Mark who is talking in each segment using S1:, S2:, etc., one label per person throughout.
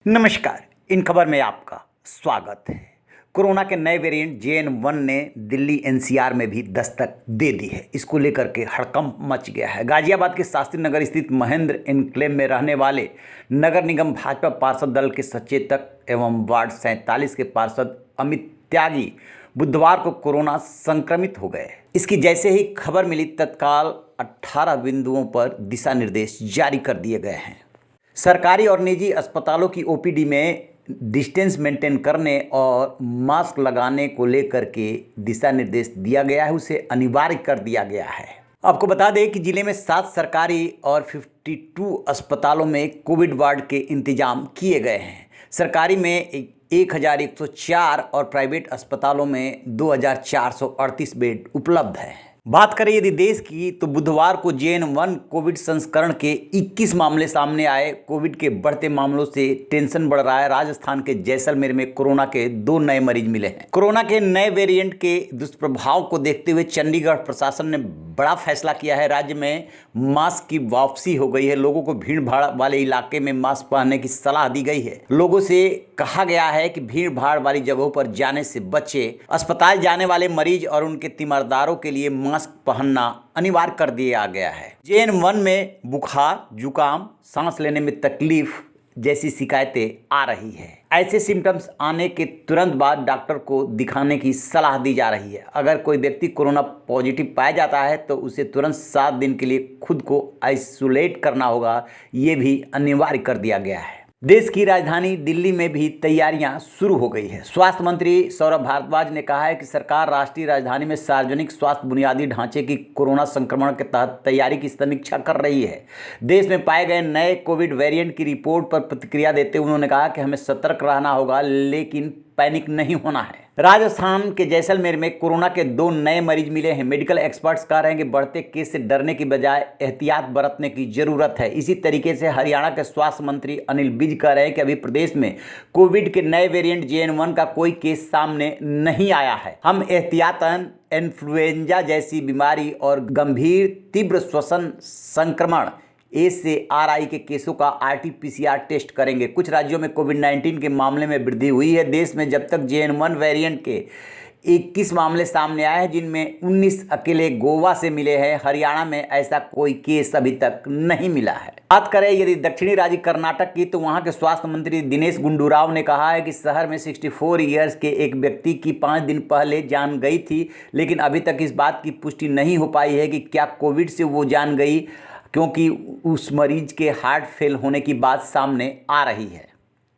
S1: नमस्कार। इन खबर में आपका स्वागत है। कोरोना के नए वेरिएंट JN1 ने दिल्ली NCR में भी दस्तक दे दी है। इसको लेकर के हड़कंप मच गया है। गाजियाबाद के शास्त्री नगर स्थित महेंद्र एन्क्लेव में रहने वाले नगर निगम भाजपा पार्षद दल के सचेतक एवं वार्ड 47 के पार्षद अमित त्यागी बुधवार को कोरोना संक्रमित हो गए। इसकी जैसे ही खबर मिली तत्काल 18 बिंदुओं पर दिशा निर्देश जारी कर दिए गए हैं। सरकारी और निजी अस्पतालों की OPD में डिस्टेंस मेंटेन करने और मास्क लगाने को लेकर के दिशा निर्देश दिया गया है, उसे अनिवार्य कर दिया गया है। आपको बता दें कि जिले में 7 सरकारी और 52 अस्पतालों में कोविड वार्ड के इंतजाम किए गए हैं। सरकारी में 1104 और प्राइवेट अस्पतालों में 2438 बेड उपलब्ध है। बात करें यदि देश की, तो बुधवार को JN1 कोविड संस्करण के 21 मामले सामने आए। कोविड के बढ़ते मामलों से टेंशन बढ़ रहा है। राजस्थान के जैसलमेर में कोरोना के 2 नए मरीज मिले हैं। कोरोना के नए वेरिएंट के दुष्प्रभाव को देखते हुए चंडीगढ़ प्रशासन ने बड़ा फैसला किया है। राज्य में मास्क की वापसी हो गई है। लोगों को भीड़ भाड़ वाले इलाके में मास्क पहनने की सलाह दी गई है। लोगों से कहा गया है कि भीड़ भाड़ वाली जगहों पर जाने से बचे। अस्पताल जाने वाले मरीज और उनके तीमारदारों के लिए मास्क पहनना अनिवार्य कर दिया गया है। JN1 में बुखार, जुकाम, सांस लेने में तकलीफ जैसी शिकायतें आ रही है। ऐसे सिम्टम्स आने के तुरंत बाद डॉक्टर को दिखाने की सलाह दी जा रही है। अगर कोई व्यक्ति कोरोना पॉजिटिव पाया जाता है तो उसे तुरंत 7 दिन के लिए खुद को आइसोलेट करना होगा। ये भी अनिवार्य कर दिया गया है। देश की राजधानी दिल्ली में भी तैयारियां शुरू हो गई है। स्वास्थ्य मंत्री सौरभ भारद्वाज ने कहा है कि सरकार राष्ट्रीय राजधानी में सार्वजनिक स्वास्थ्य बुनियादी ढांचे की कोरोना संक्रमण के तहत तैयारी की समीक्षा कर रही है। देश में पाए गए नए कोविड वेरिएंट की रिपोर्ट पर प्रतिक्रिया देते हुए उन्होंने कहा कि हमें सतर्क रहना होगा, लेकिन पैनिक नहीं होना है। राजस्थान के जैसलमेर में कोरोना के 2 नए मरीज मिले हैं। मेडिकल एक्सपर्ट्स कह रहे हैं कि बढ़ते केस से डरने की बजाय एहतियात बरतने की जरूरत है। इसी तरीके से हरियाणा के स्वास्थ्य मंत्री अनिल विज कह रहे हैं कि अभी प्रदेश में कोविड के नए वेरिएंट JN1 का कोई केस सामने नहीं आया है। हम एहतियातन इन्फ्लुएंजा जैसी बीमारी और गंभीर तीव्र श्वसन संक्रमण A से RI के केसों का RT-PCR टेस्ट करेंगे। कुछ राज्यों में कोविड-19 के मामले में वृद्धि हुई है। देश में जब तक JN1 वेरिएंट के 21 मामले सामने आए हैं, जिनमें 19 अकेले गोवा से मिले हैं। हरियाणा में ऐसा कोई केस अभी तक नहीं मिला है। बात करें यदि दक्षिणी राज्य कर्नाटक की, तो वहां के स्वास्थ्य मंत्री दिनेश गुंडूराव ने कहा है कि शहर में 64 ईयर्स के एक व्यक्ति की 5 दिन पहले जान गई थी, लेकिन अभी तक इस बात की पुष्टि नहीं हो पाई है कि क्या कोविड से वो जान गई, क्योंकि उस मरीज के हार्ट फेल होने की बात सामने आ रही है।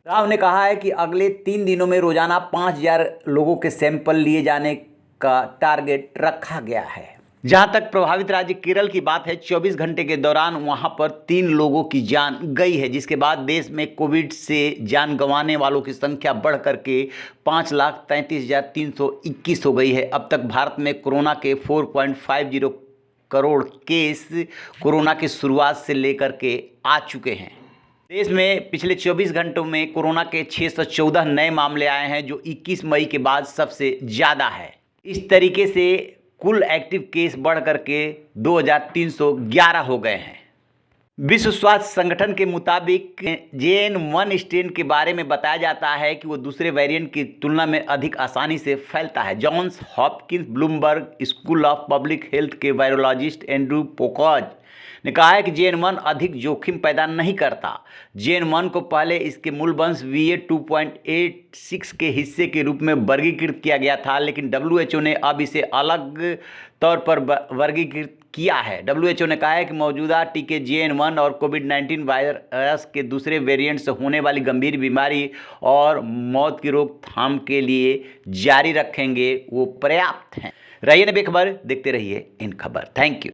S1: राव ने कहा है कि अगले 3 दिनों में रोजाना 5000 लोगों के सैंपल लिए जाने का टारगेट रखा गया है। जहां तक प्रभावित राज्य केरल की बात है, 24 घंटे के दौरान वहां पर 3 लोगों की जान गई है, जिसके बाद देश में कोविड से जान गंवाने वालों की संख्या बढ़ करके 5,33,321 हो गई है। अब तक भारत में कोरोना के 4.50 करोड़ केस कोरोना की शुरुआत से लेकर के आ चुके हैं। देश में पिछले 24 घंटों में कोरोना के 614 नए मामले आए हैं, जो 21 मई के बाद सबसे ज़्यादा है। इस तरीके से कुल एक्टिव केस बढ़ करके 2311 हो गए हैं। विश्व स्वास्थ्य संगठन के मुताबिक JN1 स्ट्रेन के बारे में बताया जाता है कि वो दूसरे वेरिएंट की तुलना में अधिक आसानी से फैलता है। Johns Hopkins Bloomberg School of Public Health के वायरोलॉजिस्ट एंड्रू पोकॉज ने कहा है कि JN1 अधिक जोखिम पैदा नहीं करता। JN1 को पहले इसके मूल वंश VA2.86 के हिस्से के रूप में वर्गीकृत किया गया था, लेकिन WHO ने अब इसे अलग तौर पर वर्गीकृत किया है। WHO ने कहा है कि मौजूदा टीके JN1 और कोविड-19 वायरस के दूसरे वेरिएंट से होने वाली गंभीर बीमारी और मौत की रोकथाम के लिए जारी रखेंगे, वो पर्याप्त हैं। रहिए बेखबर, देखते रहिए इन खबर। Thank you.